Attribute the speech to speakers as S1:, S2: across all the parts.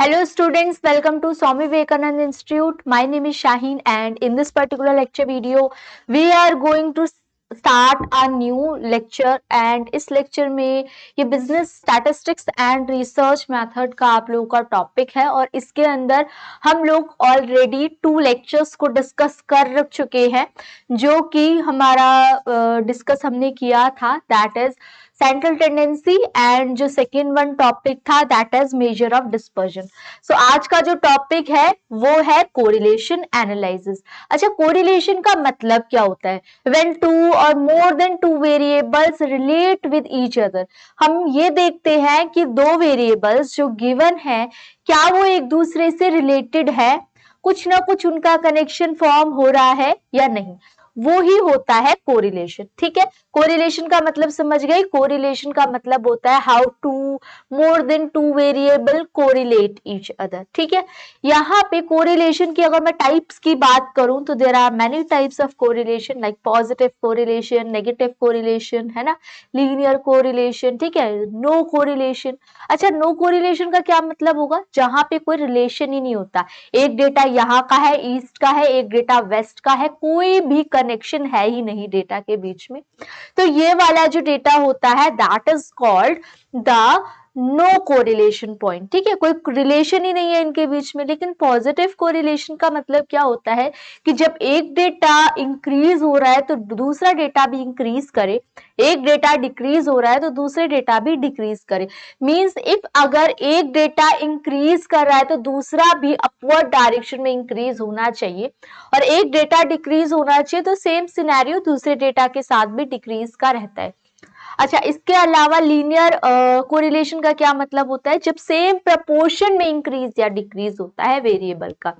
S1: Hello students, welcome to Swami Vivekananda Institute. My name is Shaheen and in this particular lecture video, we are going to start a new lecture and इस lecture में ये business statistics and research method का आप लोगों का topic है और इसके अंदर हम लोग already 2 lectures को discuss कर रख चुके हैं जो कि हमारा discuss हमने किया था that is central tendency and जो सेकेंड वन टॉपिक था that is measure of dispersion. So आज का जो टॉपिक है वो है कोरिलेशन एनालिसिस। अच्छा, कोरिलेशन का मतलब क्या होता है? व्हेन टू और मोर than two variables relate with each other. हम ये देखते हैं कि दो वेरिएबल्स जो गिवन है क्या वो एक दूसरे से रिलेटेड है, कुछ ना कुछ उनका कनेक्शन फॉर्म हो रहा है या नहीं, वो ही होता है कोरिलेशन। ठीक है, कोरिलेशन का मतलब समझ गए? कोरिलेशन का मतलब होता है how to more than two variable correlate each other. ठीक है, यहाँ पे कोरिलेशन की अगर मैं टाइप्स की बात करूं तो there are many types of correlation like positive correlation, negative correlation, है ना, लीनियर कोरिलेशन, ठीक है, नो कोरिलेशन। अच्छा, नो कोरिलेशन का क्या मतलब होगा? जहां पे कोई रिलेशन ही नहीं होता, एक डेटा यहाँ का है ईस्ट का है, एक डेटा वेस्ट का है, कोई भी कनेक्शन है ही नहीं डेटा के बीच में, तो ये वाला जो डेटा होता है that is called the no correlation point. ठीक है, कोई रिलेशन ही नहीं है इनके बीच में। लेकिन पॉजिटिव कोरिलेशन का मतलब क्या होता है कि जब एक डेटा इंक्रीज हो रहा है तो दूसरा डेटा भी इंक्रीज करे, एक डेटा डिक्रीज हो रहा है तो दूसरे डेटा भी डिक्रीज करे। मींस इफ अगर एक डेटा इंक्रीज कर रहा है तो दूसरा भी अपवर्ड डायरेक्शन में इंक्रीज होना चाहिए और एक डेटा डिक्रीज होना चाहिए तो सेम सिनेरियो दूसरे डेटा के साथ भी डिक्रीज का रहता है। अच्छा, इसके अलावा लीनियर कोरिलेशन का क्या मतलब होता है? जब सेम प्रपोर्शन में इंक्रीज या डिक्रीज होता है वेरिएबल का।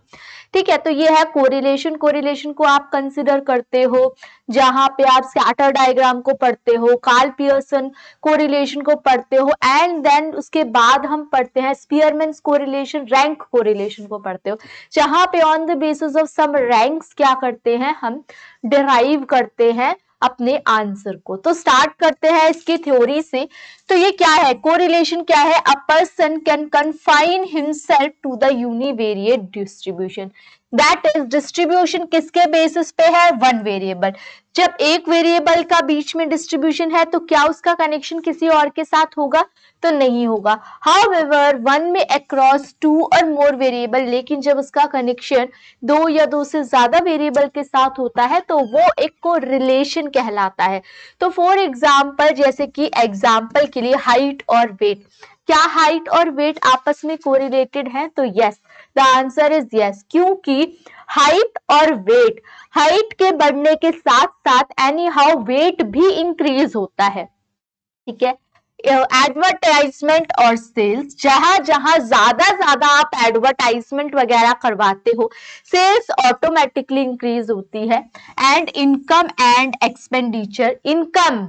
S1: ठीक है, तो ये है कोरिलेशन। कोरिलेशन को आप कंसिडर करते हो जहां पे आप स्कैटर डायग्राम को पढ़ते हो, कार्ल पियर्सन कोरिलेशन को पढ़ते हो एंड देन उसके बाद हम पढ़ते हैं स्पीयरमैन्स कोरिलेशन, रैंक कोरिलेशन को पढ़ते हो, जहां पे on the basis of some ranks क्या करते हैं, हम डिराइव करते हैं अपने आंसर को। तो स्टार्ट करते हैं इसकी थ्योरी से। तो ये क्या है? कोरिलेशन क्या है? A person can confine himself to the univariate distribution. That is distribution किसके बेसिस पे है? One variable. जब एक वेरिएबल का बीच में डिस्ट्रीब्यूशन है तो क्या उसका कनेक्शन किसी और के साथ होगा? तो नहीं होगा। हाउएवर वन में अक्रॉस टू और मोर वेरिएबल, लेकिन जब उसका कनेक्शन दो या दो से ज्यादा वेरिएबल के साथ होता है तो वो एक को रिलेशन कहलाता है। तो फॉर एग्जाम्पल, जैसे कि एग्जाम्पल के लिए हाइट और वेट, क्या हाइट और वेट आपस में कोरिलेटेड है? तो yes, the answer is yes, क्योंकि हाइट और वेट, हाइट के बढ़ने के साथ साथ एनी हाउ वेट भी इंक्रीज होता है। ठीक है, एडवर्टाइजमेंट और सेल्स, जहां जहां ज्यादा आप एडवर्टाइजमेंट वगैरह करवाते हो, सेल्स ऑटोमेटिकली इंक्रीज होती है। And income and expenditure, income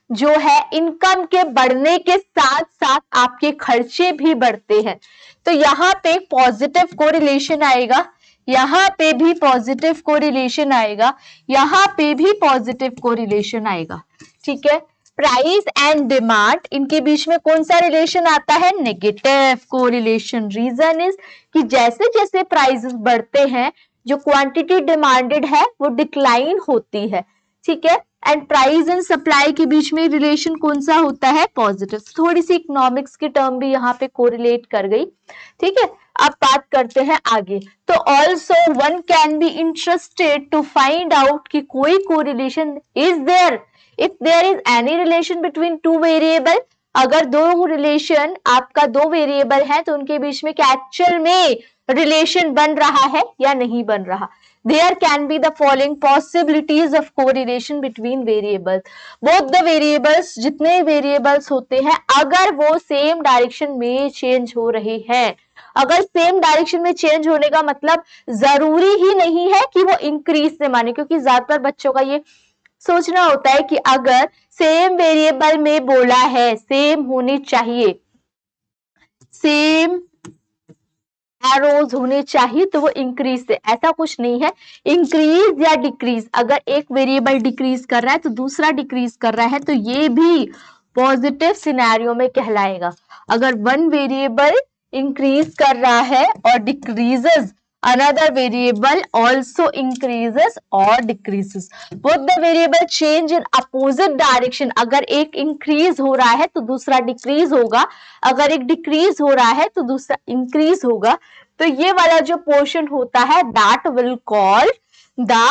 S1: जो है, इनकम के बढ़ने के साथ साथ आपके खर्चे भी बढ़ते हैं। तो यहाँ पे पॉजिटिव कोरिलेशन आएगा, यहाँ पे भी पॉजिटिव कोरिलेशन आएगा, यहाँ पे भी पॉजिटिव कोरिलेशन आएगा। ठीक है, प्राइस एंड डिमांड, इनके बीच में कौन सा रिलेशन आता है? Negative correlation. रीजन इज कि जैसे जैसे प्राइसेस बढ़ते हैं जो क्वांटिटी डिमांडेड है वो डिक्लाइन होती है। ठीक है, एंड प्राइस एंड सप्लाई के बीच में रिलेशन कौन सा होता है? पॉजिटिव। थोड़ी सी इकोनॉमिक्स की टर्म भी यहाँ पे कोरिलेट कर गई। ठीक है, अब बात करते हैं आगे। तो also one can be interested to find out कि कोई correlation is there if there is any relation between two variable. अगर दो रिलेशन, आपका दो वेरिएबल है तो उनके बीच में क्या एक्चुअल में रिलेशन बन रहा है या नहीं बन रहा। There can be the following possibilities of correlation between variables. Both the variables, जितने variables होते हैं, अगर वो सेम डायरेक्शन में चेंज हो रहे हैं, अगर सेम डायरेक्शन में चेंज होने का मतलब जरूरी ही नहीं है कि वो इंक्रीज से माने, क्योंकि ज्यादातर बच्चों का ये सोचना होता है कि अगर सेम वेरिएबल में बोला है सेम होनी चाहिए, सेम एरोज होने चाहिए तो वो इंक्रीज से, ऐसा कुछ नहीं है। इंक्रीज या डिक्रीज, अगर एक वेरिएबल डिक्रीज कर रहा है तो दूसरा डिक्रीज कर रहा है तो ये भी पॉजिटिव सिनेरियो में कहलाएगा। अगर वन वेरिएबल इंक्रीज कर रहा है और decreases another variable also increases or decreases. Both the variable change in opposite direction. अगर एक increase हो रहा है तो दूसरा decrease होगा, अगर एक decrease हो रहा है तो दूसरा increase होगा. तो ये वाला जो portion होता है that will call the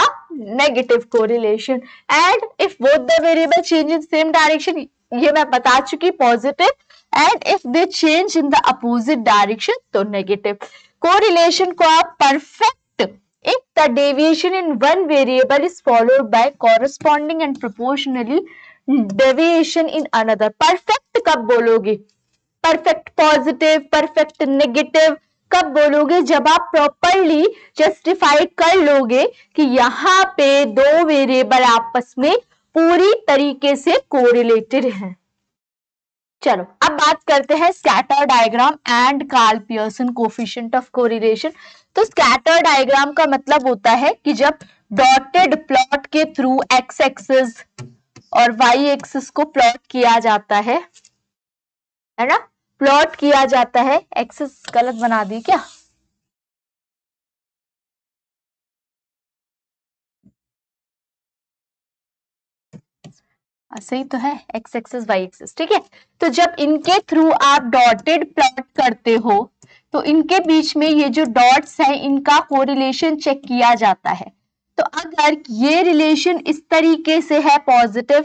S1: negative correlation. And if both the variable change in same direction, ये मैं बता चुकी positive, and if they change in the opposite direction तो negative. Correlation को आप perfect if the deviation in one variable is followed by corresponding and proportionally deviation in another. Perfect कब बोलोगे? Perfect positive, perfect negative कब बोलोगे? जब आप properly justify कर लोगे कि यहाँ पे दो वेरिएबल आपस में पूरी तरीके से कोरिलेटेड हैं. चलो अब बात करते हैं scatter diagram and Karl Pearson coefficient of correlation. तो स्कैटर डायग्राम का मतलब होता है कि जब डॉटेड प्लॉट के थ्रू एक्स एक्सिस और वाई एक्सिस को प्लॉट किया जाता है ना, प्लॉट किया जाता है. एक्सिस गलत बना दी क्या? सही तो है, एक्स एक्सिस वाई एक्सिस. ठीक है, तो जब इनके थ्रू आप डॉटेड प्लॉट करते हो तो इनके बीच में ये जो डॉट्स हैं इनका कोरिलेशन चेक किया जाता है. तो अगर ये रिलेशन इस तरीके से है पॉजिटिव,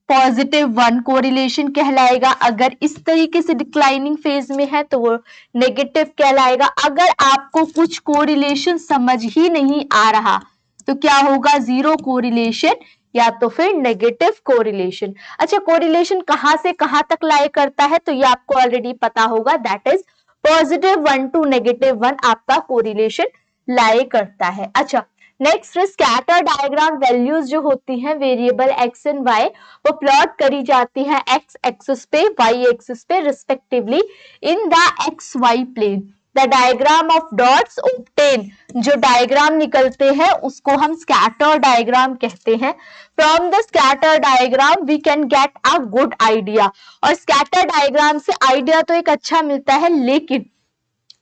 S1: +1 कोरिलेशन कहलाएगा. अगर इस तरीके से डिक्लाइनिंग फेज में है तो वो नेगेटिव कहलाएगा. अगर आपको कुछ कोरिलेशन समझ ही नहीं आ रहा तो क्या होगा? 0 कोरिलेशन या तो फिर नेगेटिव कोरिलेशन. अच्छा, कोरिलेशन कहां से कहां तक लाई करता है तो ये आपको ऑलरेडी पता होगा, दैट इज +1 to -1 आपका कोरिलेशन लाई करता है. अच्छा, नेक्स्ट स्कैटर डायग्राम वैल्यूज जो होती हैं वेरिएबल एक्स एंड वाई वो प्लॉट करी जाती हैं एक्स एक्सिस पे, वाई एक्सिस पे respectively in the X Y plane. The diagram of dots obtain, जो डायग्राम निकलते हैं उसको हम स्कैटर डायग्राम कहते हैं. From the scatter diagram we can get a good idea. और स्कैटर डायग्राम से आइडिया तो एक अच्छा मिलता है, लेकिन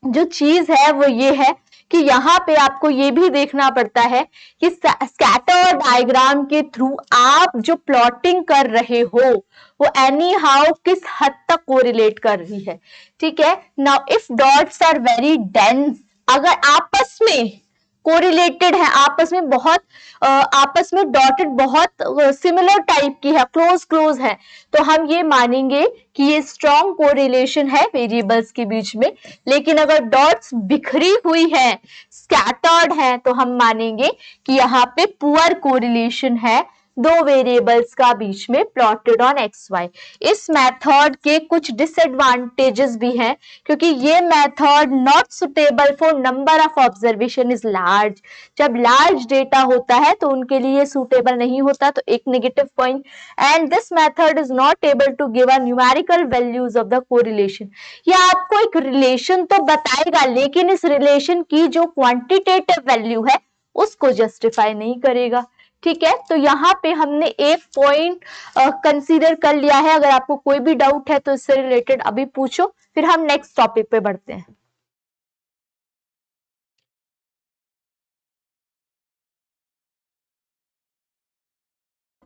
S1: जो चीज है वो ये है कि यहाँ पे आपको ये भी देखना पड़ता है कि स्कैटर डायग्राम के थ्रू आप जो प्लॉटिंग कर रहे हो वो एनी हाउ किस हद तक कोरिलेट कर रही है. ठीक है, now if dots are very dense, अगर आपस में कोरिलेटेड है, आपस में बहुत आपस में डॉटेड बहुत सिमिलर टाइप की है, क्लोज है, तो हम ये मानेंगे कि ये स्ट्रॉन्ग कोरिलेशन है वेरिएबल्स के बीच में. लेकिन अगर डॉट्स बिखरी हुई है, स्कैटर्ड है, तो हम मानेंगे कि यहाँ पे पुअर कोरिलेशन है दो वेरिएबल्स का बीच में प्लॉटेड ऑन एक्स वाई. इस मेथड के कुछ डिसएडवांटेजेस भी हैं क्योंकि ये method not suitable for number of observation is large. जब लार्ज डेटा होता है तो उनके लिए सुटेबल नहीं होता, तो एक negative point. And this method is not able to give a numerical values of the correlation. ये आपको एक रिलेशन तो बताएगा लेकिन इस रिलेशन की जो क्वांटिटेटिव वैल्यू है उसको जस्टिफाई नहीं करेगा. ठीक है, तो यहाँ पे हमने एक पॉइंट कंसीडर कर लिया है. अगर आपको कोई भी डाउट है तो इससे रिलेटेड अभी पूछो, फिर हम नेक्स्ट टॉपिक पे बढ़ते हैं.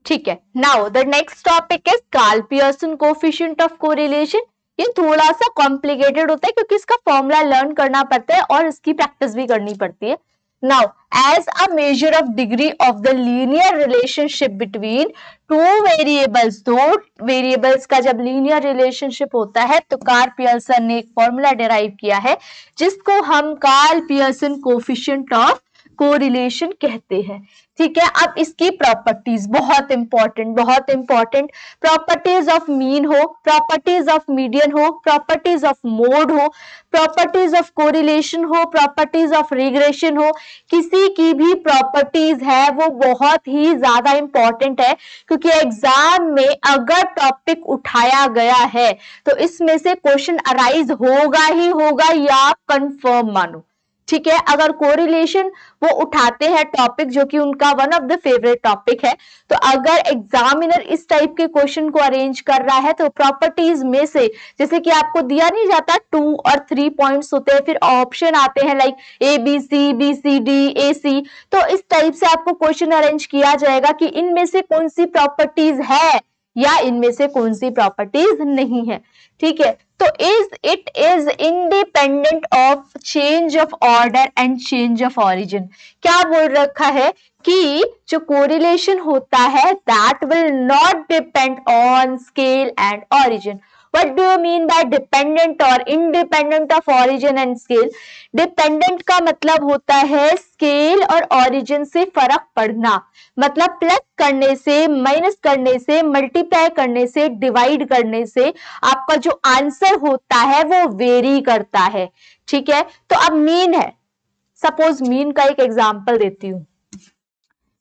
S1: ठीक है, now the next topic is Karl Pearson coefficient of correlation. ये थोड़ा सा कॉम्प्लिकेटेड होता है क्योंकि इसका फॉर्मूला लर्न करना पड़ता है और इसकी प्रैक्टिस भी करनी पड़ती है. Now, as a measure of degree of the linear relationship between two variables, दो variables का जब linear relationship होता है तो कार्ल पियर्सन ने एक फॉर्मूला डिराइव किया है जिसको हम Karl Pearson coefficient of correlation कहते हैं. ठीक है, अब इसकी प्रॉपर्टीज बहुत इंपॉर्टेंट प्रॉपर्टीज ऑफ मीन हो, प्रॉपर्टीज ऑफ मीडियन हो, प्रॉपर्टीज ऑफ मोड हो, प्रॉपर्टीज ऑफ कोरिलेशन हो, प्रॉपर्टीज ऑफ रिग्रेशन हो, किसी की भी प्रॉपर्टीज है वो बहुत ही ज्यादा इंपॉर्टेंट है क्योंकि एग्जाम में अगर टॉपिक उठाया गया है तो इसमें से क्वेश्चन अराइज होगा ही होगा, या आप कंफर्म मानो. ठीक है। अगर कोरिलेशन वो उठाते हैं टॉपिक जो कि उनका one of the favourite topic है, तो अगर एग्जामिनर इस टाइप के क्वेश्चन को अरेंज कर रहा है तो प्रॉपर्टीज में से, जैसे कि आपको दिया नहीं जाता 2 और 3 पॉइंट्स होते हैं, फिर ऑप्शन आते हैं लाइक ABC, BCD, AC, तो इस टाइप से आपको क्वेश्चन अरेंज किया जाएगा कि इनमें से कौन सी प्रॉपर्टीज है या इनमें से कौन सी प्रॉपर्टीज नहीं है। ठीक है, तो it is independent of change of order and change of origin. क्या बोल रखा है कि जो कोरिलेशन होता है that will not depend on scale and origin. What do you mean by dependent or independent of origin and scale? Dependent का मतलब होता है स्केल और ऑरिजिन से फर्क पड़ना, मतलब प्लस करने से, माइनस करने से, मल्टीप्लाई करने से, डिवाइड करने से आपका जो आंसर होता है वो वेरी करता है। ठीक है, तो अब मीन है, सपोज मीन का एक एग्जांपल देती हूं।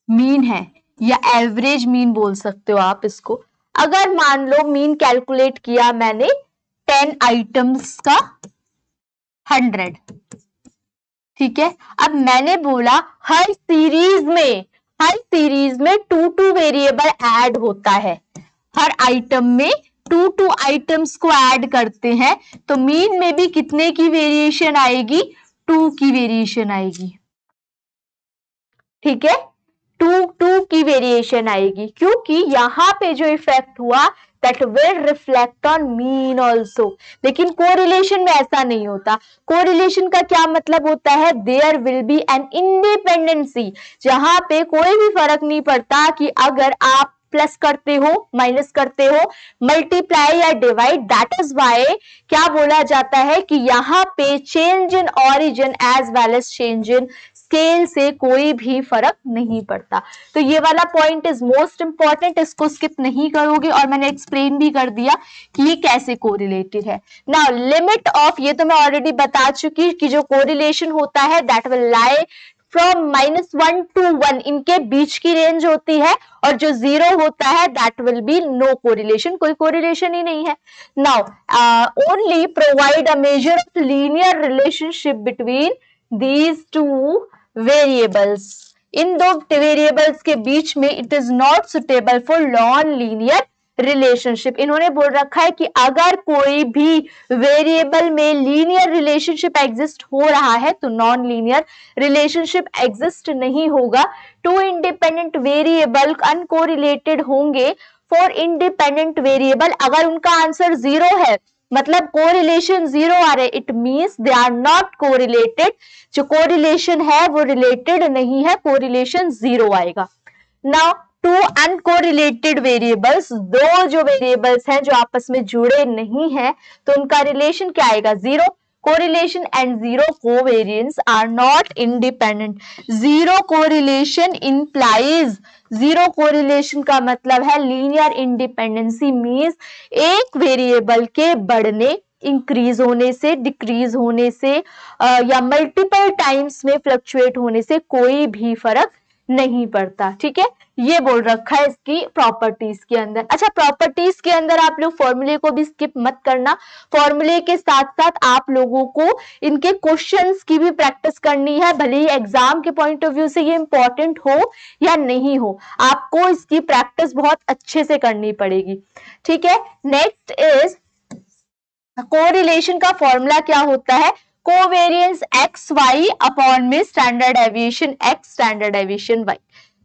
S1: मीन है या एवरेज मीन बोल सकते हो आप इसको। अगर मान लो मीन कैलकुलेट किया मैंने 10 आइटम्स का 100, ठीक है। अब मैंने बोला हर सीरीज में 2 वेरिएबल ऐड होता है, हर आइटम में 2 आइटम्स को ऐड करते हैं, तो मीन में भी कितने की वेरिएशन आएगी? 2 की वेरिएशन आएगी। ठीक है, 2 की वेरिएशन आएगी, क्योंकि यहां पे जो इफेक्ट हुआ that will reflect on mean also. लेकिन कोरिलेशन में ऐसा नहीं होता। कोरिलेशन का क्या मतलब होता है? There will be an independency, जहां पे कोई भी फर्क नहीं पड़ता कि अगर आप प्लस करते हो, माइनस करते हो, मल्टीप्लाई या डिवाइड। दैट इज वाई क्या बोला जाता है कि यहाँ पे change in origin as well as change in scale से कोई भी फर्क नहीं पड़ता। तो ये वाला पॉइंट इज मोस्ट इंपॉर्टेंट, इसको स्किप नहीं करोगे, और मैंने एक्सप्लेन भी कर दिया कि ये कैसे कोरिलेटेड है। नाउ लिमिट ऑफ, ये तो मैं ऑलरेडी बता चुकी कि जो कोरिलेशन होता है that will lie from -1 to 1, इनके बीच की रेंज होती है, और जो 0 होता है that will be no correlation, कोई कोरिलेशन ही नहीं है। Now only provide a measure of linear relationship between these two variables. इन दो वेरिएबल्स के बीच में it is not suitable for non linear relationship. इन्होंने बोल रखा है कि अगर कोई भी वेरिएबल में लीनियर रिलेशनशिप एग्जिस्ट हो रहा है तो नॉन लीनियर रिलेशनशिप एग्जिस्ट नहीं होगा। 2 इंडिपेंडेंट वेरिएबल अनकोरिलेटेड होंगे। फॉर इंडिपेंडेंट वेरिएबल अगर उनका आंसर 0 है, मतलब कोरिलेशन 0 आ रहे, it means they are not correlated. जो कोरिलेशन है वो रिलेटेड नहीं है, कोरिलेशन 0 आएगा। नाउ 2 अनकोरिलेटेड वेरिएबल्स, दो जो वेरिएबल्स हैं जो आपस में जुड़े नहीं हैं, तो उनका रिलेशन क्या आएगा? 0। Correlation and 0 covariance are not independent. 0 correlation implies, 0 correlation का मतलब है लीनियर इंडिपेंडेंसी, मींस एक वेरिएबल के बढ़ने, इंक्रीज होने से, डिक्रीज होने से या मल्टीपल टाइम्स में फ्लक्चुएट होने से कोई भी फर्क नहीं पड़ता। ठीक है, ये बोल रखा है इसकी प्रॉपर्टीज के अंदर। अच्छा, प्रॉपर्टीज के अंदर आप लोग फॉर्मूले को भी स्किप मत करना। फॉर्मूले के साथ साथ आप लोगों को इनके क्वेश्चंस की भी प्रैक्टिस करनी है, भले ही एग्जाम के पॉइंट ऑफ व्यू से ये इंपॉर्टेंट हो या नहीं हो, आपको इसकी प्रैक्टिस बहुत अच्छे से करनी पड़ेगी। ठीक है, नेक्स्ट इज कोरिलेशन का फॉर्मूला क्या होता है? कोवेरियंस एक्स वाई अपॉन में standard deviation X, standard deviation Y.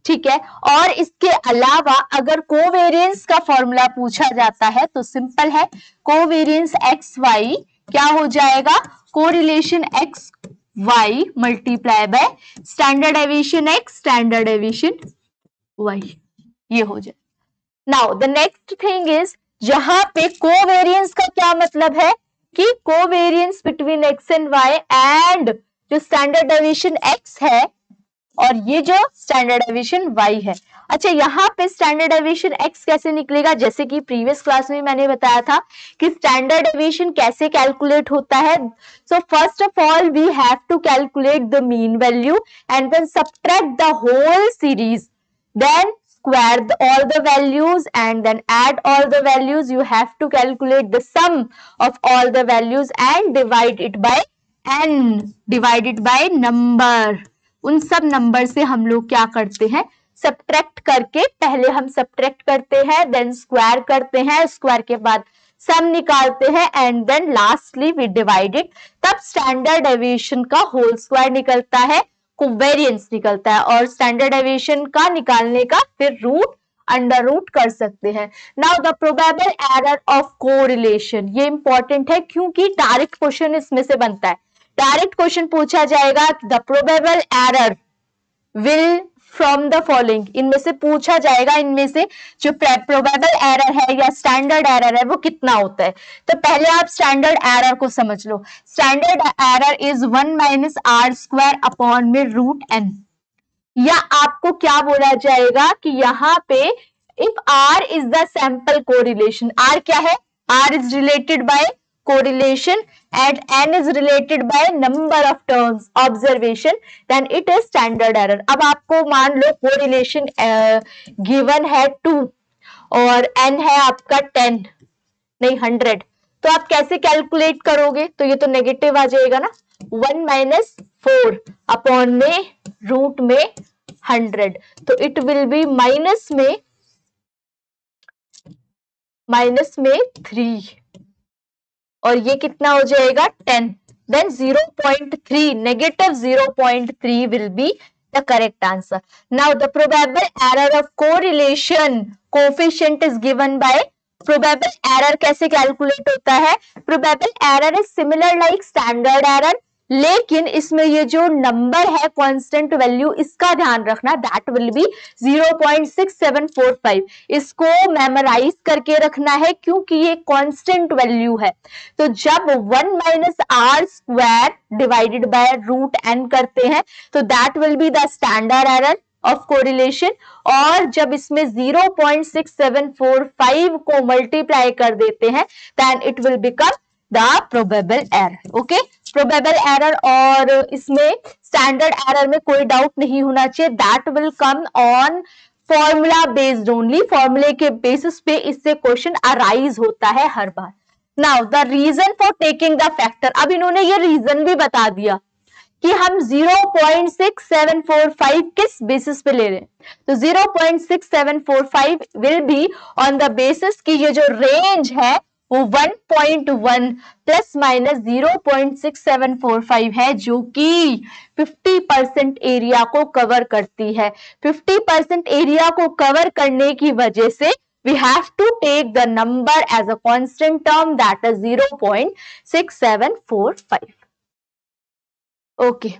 S1: ठीक है, और इसके अलावा अगर कोवेरियंस का फॉर्मूला पूछा जाता है तो सिंपल है, कोवेरियंस एक्स वाई क्या हो जाएगा? Correlation X Y multiply by standard deviation X, standard deviation Y, ये हो जाए। Now the next thing is, जहां पे कोवेरियंस का क्या मतलब है कि covariance between X and Y and जो स्टैंडर्ड डेविएशन एक्स है और ये जो स्टैंडर्ड डेविएशन वाई है। अच्छा, यहाँ पे स्टैंडर्ड डेविएशन एक्स कैसे निकलेगा? जैसे कि प्रीवियस क्लास में मैंने बताया था कि स्टैंडर्ड डेविएशन कैसे कैलकुलेट होता है। So first of all we have to calculate the mean value and then subtract the whole series, then square all the values and then add all the values. You have to calculate the sum of all the values and divide it by n divided by number. उन सब number से हम लोग क्या करते हैं, subtract करके, पहले हम सब्ट्रैक्ट करते हैं, देन स्क्वायर करते हैं, स्क्वायर के बाद सम निकालते हैं, and then lastly we divide it. तब स्टैंडर्ड डेविएशन का होल स्क्वायर निकलता है, कोवेरियंस निकलता है, और स्टैंडर्ड डेविएशन का निकालने का फिर रूट अंडर रूट कर सकते हैं। Now the probable error of correlation, ये इंपॉर्टेंट है क्योंकि डायरेक्ट क्वेश्चन इसमें से बनता है। डायरेक्ट क्वेश्चन पूछा जाएगा, the probable error will from the following, इनमें से पूछा जाएगा, इनमें से जो प्रोबेबल एरर है या स्टैंडर्ड एरर है वो कितना होता है। तो पहले आप स्टैंडर्ड एरर को समझ लो। Standard error is 1 minus R square upon में रूट एन, या आपको क्या बोला जाएगा कि यहाँ पे if R is the sample correlation, R क्या है, R is related by correlation and n is related by number of terms observation, then it is standard error। अब आपको मान लो correlation given है 2 और n है आपका 10 नहीं 100, तो आप कैसे कैलकुलेट करोगे, तो ये तो नेगेटिव आ जाएगा ना, 1 माइनस 4 अपॉन में रूट में 100, तो इट विल बी माइनस में 3, और ये कितना हो जाएगा 10, then 0.3 negative 0.3 will be the correct answer. Now the probable error of correlation coefficient is given by, probable error कैसे कैलकुलेट होता है, probable error is similar like standard error, लेकिन इसमें ये जो नंबर है कांस्टेंट वैल्यू, इसका ध्यान रखना, दैट विल बी 0.6745, इसको मेमोराइज करके रखना है क्योंकि ये कांस्टेंट वैल्यू है। तो जब 1 minus R square divided by root N करते हैं तो that will be the standard error of correlation, और जब इसमें 0.6745 को मल्टीप्लाई कर देते हैं then it will become the probable error. Okay, probable error और इसमें स्टैंडर्ड एरर में कोई डाउट नहीं होना चाहिए, that will come on formula based only, फॉर्मूले के बेसिस पे इससे क्वेश्चन अराइज होता है हर बार। Now the reason for taking the factor, अब इन्होंने ये रीजन भी बता दिया कि हम 0.6745 किस बेसिस पे ले रहे हैं, तो 0.6745 will be on the basis की ये जो रेंज है वो 1.1 प्लस माइनस 0.6745 है, जो कि 50% एरिया को कवर करती है। 50% एरिया को कवर करने की वजह से we have to take the number as a constant term, that is 0.6745. Okay.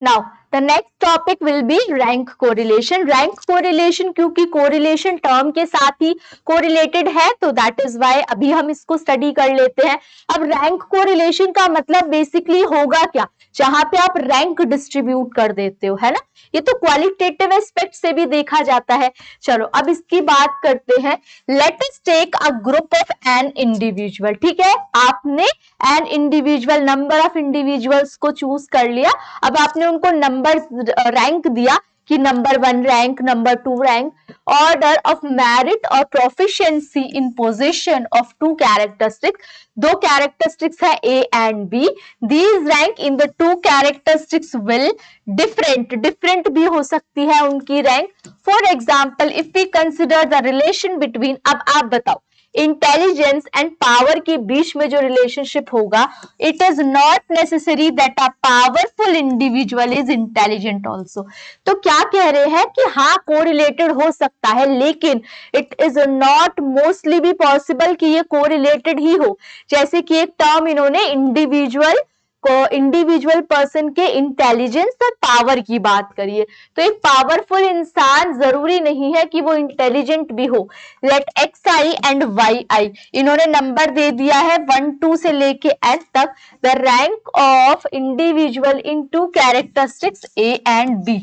S1: Now the next topic will be rank correlation। rank correlation क्योंकि correlation term के साथ ही correlated है, तो that is why अभी हम इसको study कर लेते हैं। अब rank correlation का मतलब basically होगा क्या, जहां पे आप रैंक डिस्ट्रीब्यूट कर देते हो, है ना, ये तो क्वालिटेटिव एस्पेक्ट से भी देखा जाता है। चलो अब इसकी बात करते हैं। Let us take a group of N individual, ठीक है, आपने N individual, number of individuals को चूज कर लिया, अब आपने उनको नंबर रैंक दिया कि number 1 rank, number 2 rank, order of merit और proficiency in position of 2 characteristics, 2 characteristics है A and B, these rank in the 2 characteristics will different भी हो सकती है उनकी rank. For example if we consider the relation between, अब आप बताओ इंटेलिजेंस एंड पावर के बीच में जो रिलेशनशिप होगा, it is not necessary that a powerful individual is intelligent also. तो क्या कह रहे हैं कि हाँ कोरिलेटेड हो सकता है, लेकिन इट इज नॉट मोस्टली भी पॉसिबल कि ये कोरिलेटेड ही हो। जैसे कि एक टर्म इन्होंने इंडिविजुअल पर्सन के इंटेलिजेंस और पावर की बात करिए, तो एक पावरफुल इंसान जरूरी नहीं है कि वो इंटेलिजेंट भी हो। Let X I and Y I, इन्होंने नंबर दे दिया है 1 2 से लेके एन तक, the rank of individual in 2 characteristics A and B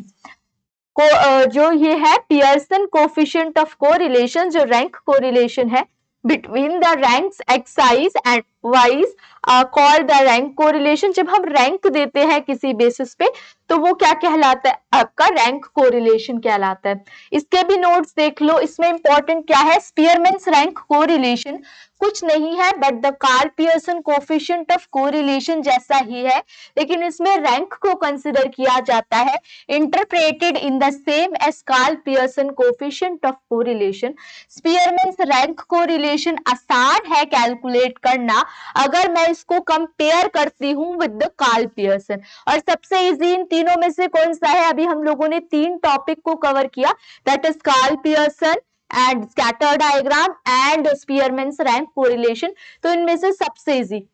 S1: को, जो ये है पियर्सन कोफिशिएंट ऑफ कोरिलेशन, जो रैंक कोरिलेशन है between the ranks X I's and Y's called the rank correlation. जब हम रैंक देते हैं किसी बेसिस पे तो वो क्या कहलाता है, आपका रैंक कोरिलेशन कहलाता है। इसके भी नोट्स देख लो। इसमें इंपॉर्टेंट क्या है, स्पीयरमैन्स रैंक कोरिलेशन कुछ नहीं है but the Karl Pearson coefficient of correlation जैसा ही है, लेकिन इसमें रैंक को कंसिडर किया जाता है, interpreted in the same as Karl Pearson coefficient of correlation. Spearman's rank correlation आसान है कैलकुलेट करना अगर मैं इसको कंपेयर करती हूं विद द कार्ल पियर्सन। और सबसे इजी इन तीनों में से कौन सा है, अभी हम लोगों ने 3 टॉपिक को कवर किया, that is Karl Pearson and scatter diagram and Spearman's rank correlation. तो इनमें से सबसे इजी।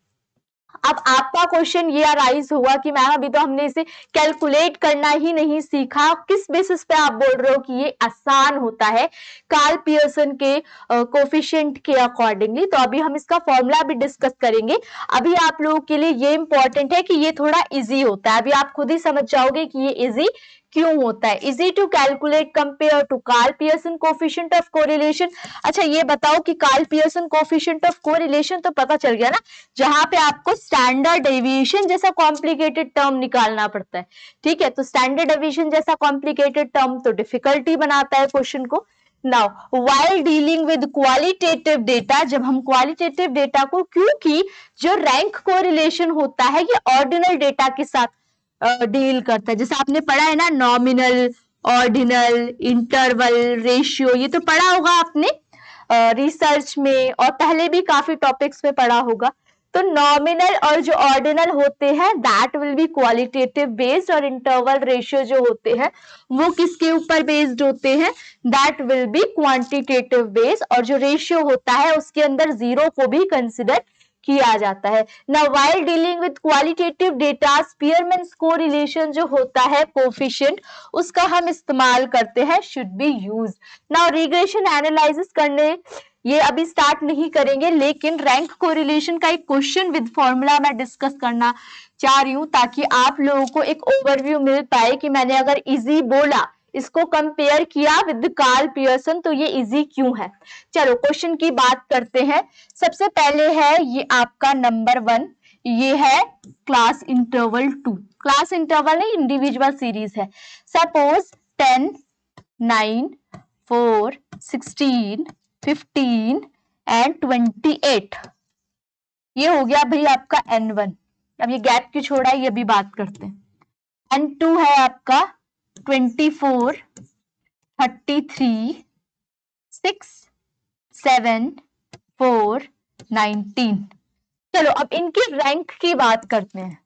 S1: अब आपका क्वेश्चन ये अराइज हुआ कि मैम अभी तो हमने इसे कैलकुलेट करना ही नहीं सीखा, किस बेसिस पे आप बोल रहे हो कि ये आसान होता है कार्ल पियर्सन के कोफिशिएंट के अकॉर्डिंगली। तो अभी हम इसका फॉर्मूला भी डिस्कस करेंगे। अभी आप लोगों के लिए ये इंपॉर्टेंट है कि ये थोड़ा इजी होता है, अभी आप खुद ही समझ जाओगे कि ये इजी क्यों होता है। Easy to calculate compare to Karl Pearson coefficient of correlation. अच्छा ये बताओ कि Karl Pearson coefficient of correlation तो पता चल गया ना, जहां पे आपको स्टैंडर्ड डेविएशन जैसा कॉम्प्लिकेटेड टर्म निकालना पड़ता है। ठीक है, तो स्टैंडर्ड डेविएशन जैसा कॉम्प्लिकेटेड टर्म तो डिफिकल्टी बनाता है क्वेश्चन को। Now while dealing with qualitative data, जब हम क्वालिटेटिव डेटा को, क्योंकि जो रैंक कोरिलेशन होता है ये ऑर्डिनल डेटा के साथ डील करता है, जैसे आपने पढ़ा है ना नॉमिनल, ऑर्डिनल, इंटरवल, रेशियो, ये तो पढ़ा होगा आपने रिसर्च में और पहले भी काफी टॉपिक्स में पढ़ा होगा। तो नॉमिनल और जो ऑर्डिनल होते हैं that will B qualitative based, और इंटरवल रेशियो जो होते हैं वो किसके ऊपर बेस्ड होते हैं, that will B quantitative based, और जो रेशियो होता है उसके अंदर जीरो को भी कंसिडर किया जाता है। Now while dealing with qualitative data स्पीयरमैन्स correlation जो होता है कोफिशिएंट उसका हम इस्तेमाल करते हैं, should be used. Now regression analysis करने ये अभी स्टार्ट नहीं करेंगे, लेकिन रैंक कोरिलेशन का एक क्वेश्चन विद फॉर्मूला मैं डिस्कस करना चाह रही हूं ताकि आप लोगों को एक ओवरव्यू मिल पाए कि मैंने अगर इजी बोला, इसको कंपेयर किया विद कार्ल पियर्सन तो ये इजी क्यों है। चलो क्वेश्चन की बात करते हैं। सबसे पहले है ये आपका नंबर 1, ये है क्लास इंटरवल 2। क्लास इंटरवल नहीं, इंडिविजुअल सीरीज है। सपोज 10, 9, 4, 16, 15 एंड 28, ये हो गया भाई आपका N1। अब ये गैप क्यों छोड़ा है ये भी बात करते हैं। N2 है आपका 24, 33, 6, 7, 4, 19। चलो अब इनकी रैंक की बात करते हैं।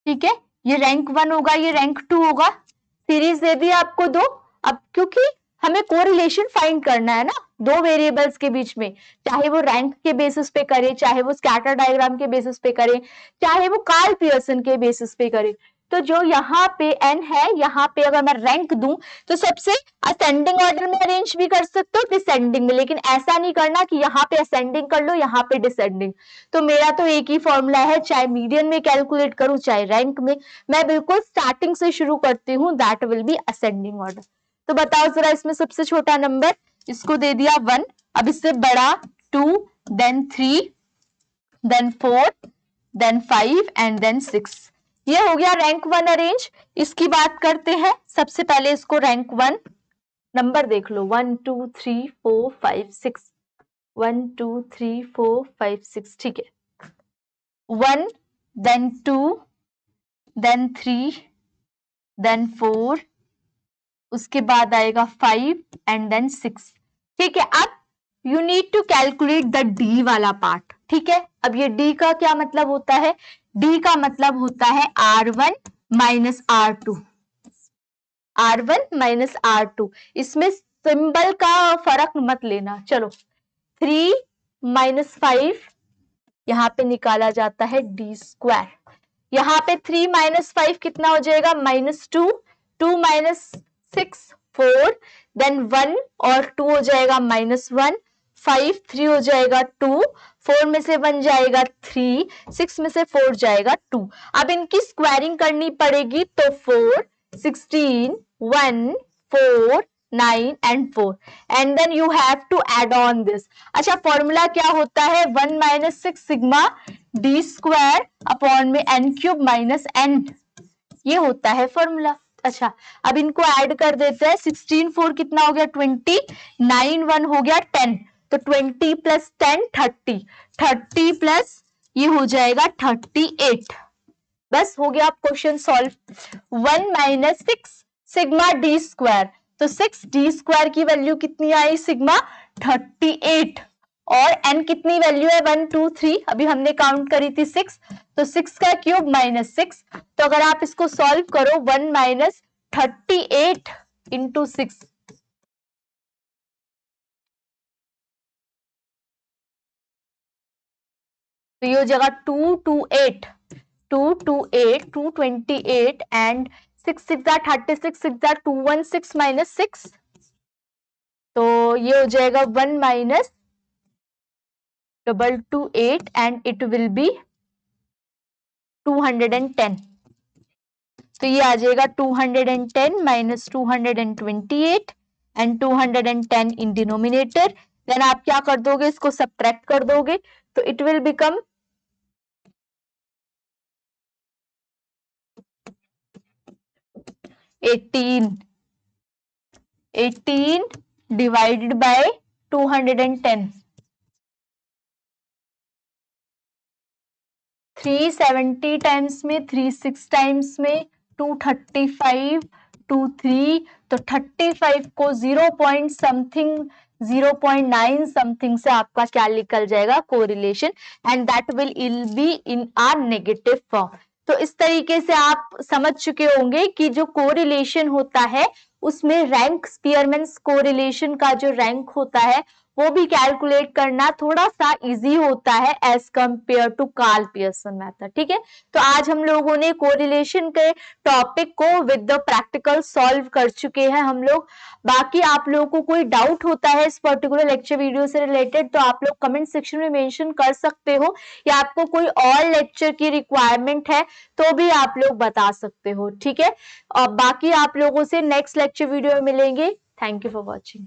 S1: ठीक है, ये रैंक 1 होगा, ये रैंक 2 होगा। सीरीज दे दी आपको 2। अब क्योंकि हमें कोरिलेशन फाइंड करना है ना 2 वेरिएबल्स के बीच में, चाहे वो रैंक के बेसिस पे करे, चाहे वो स्कैटर डायग्राम के बेसिस पे करे, चाहे वो कार्ल पियर्सन के बेसिस पे करे। तो जो यहाँ पे n है, यहाँ पे अगर मैं रैंक दूं तो सबसे असेंडिंग ऑर्डर में अरेंज भी कर सकते हो, डिसेंडिंग में, लेकिन ऐसा नहीं करना कि यहाँ पे असेंडिंग कर लो यहाँ पे डिसेंडिंग। तो मेरा तो एक ही फॉर्मूला है, चाहे मीडियन में कैलकुलेट करूं चाहे रैंक में, मैं बिल्कुल स्टार्टिंग से शुरू करती हूँ, that will B ascending order. तो बताओ जरा, इसमें सबसे छोटा नंबर इसको दे दिया 1, अब इससे बड़ा 2, then 3, then 4, then 5 and then 6। ये हो गया रैंक 1 अरेंज। इसकी बात करते हैं। सबसे पहले इसको रैंक 1 नंबर देख लो, 1 2 3 4 5 6, 1 2 3 4 5 6। ठीक है, 1 देन 2 देन 3 देन 4, उसके बाद आएगा 5 एंड देन 6। ठीक है, अब you need to calculate the D वाला पार्ट। ठीक है, अब ये डी का क्या मतलब होता है, डी का मतलब होता है R1 minus R2, R1 minus R2। इसमें सिंबल का फर्क मत लेना। चलो 3 माइनस 5 यहाँ पे निकाला जाता है डी स्क्वायर। यहाँ पे 3 माइनस 5 कितना हो जाएगा, -2, 2 माइनस 6 4, देन 1 और 2 हो जाएगा -1, 5 3 हो जाएगा 2, 4 में से 1 जाएगा 3, 6 में से 4 जाएगा 2। अब इनकी स्क्वायरिंग करनी पड़ेगी तो 4, 16, 1, 4, 9 and 4 and then you have to add on this. अच्छा फॉर्मूला क्या होता है 1 minus 6 sigma D square upon में n क्यूब माइनस n, ये होता है फॉर्मूला। अच्छा अब इनको ऐड कर देते हैं, 16 4 कितना हो गया 20, 9 1 हो गया 10, तो 20 प्लस 10 30, 30 प्लस ये हो जाएगा 38। बस हो गया question solve. 1 minus 6 sigma D square, तो 6 डी स्क्वायर की वैल्यू कितनी आई सिग्मा 38 और n कितनी वैल्यू है 1 2 3, अभी हमने काउंट करी थी 6, तो 6 का क्यूब माइनस 6, तो अगर आप इसको सॉल्व करो 1 माइनस 38 इंटू 6, तो ये हो जाएगा 228 228 228 एंड 6 6 36 6 216 माइनस 6, तो ये हो जाएगा 1 minus 228 and it will be 210, तो ये आ जाएगा 210 minus 228 and 210 in denominator, then आप क्या कर दोगे इसको सब्ट्रैक्ट कर दोगे, तो it will become 18 divided by 210, 370 times में 36 टाइम्स में 235 23, तो 35 को 0 पॉइंट समथिंग 0.9 समथिंग से आपका क्या निकल जाएगा correlation, and that will be in are negative form. तो इस तरीके से आप समझ चुके होंगे कि जो कोरिलेशन होता है उसमें रैंक स्पीयरमैन्स कोरिलेशन का जो रैंक होता है वो भी कैलकुलेट करना थोड़ा सा इजी होता है as compare to Karl Pearson method. ठीक है, तो आज हम लोगों ने कोरिलेशन के टॉपिक को विद द प्रैक्टिकल सॉल्व कर चुके हैं हम लोग। बाकी आप लोगों को कोई डाउट होता है इस पर्टिकुलर लेक्चर वीडियो से रिलेटेड तो आप लोग कमेंट सेक्शन में मेंशन कर सकते हो, या आपको कोई और लेक्चर की रिक्वायरमेंट है तो भी आप लोग बता सकते हो। ठीक है, और बाकी आप लोगों से नेक्स्ट लेक्चर वीडियो में मिलेंगे। Thank you for watching.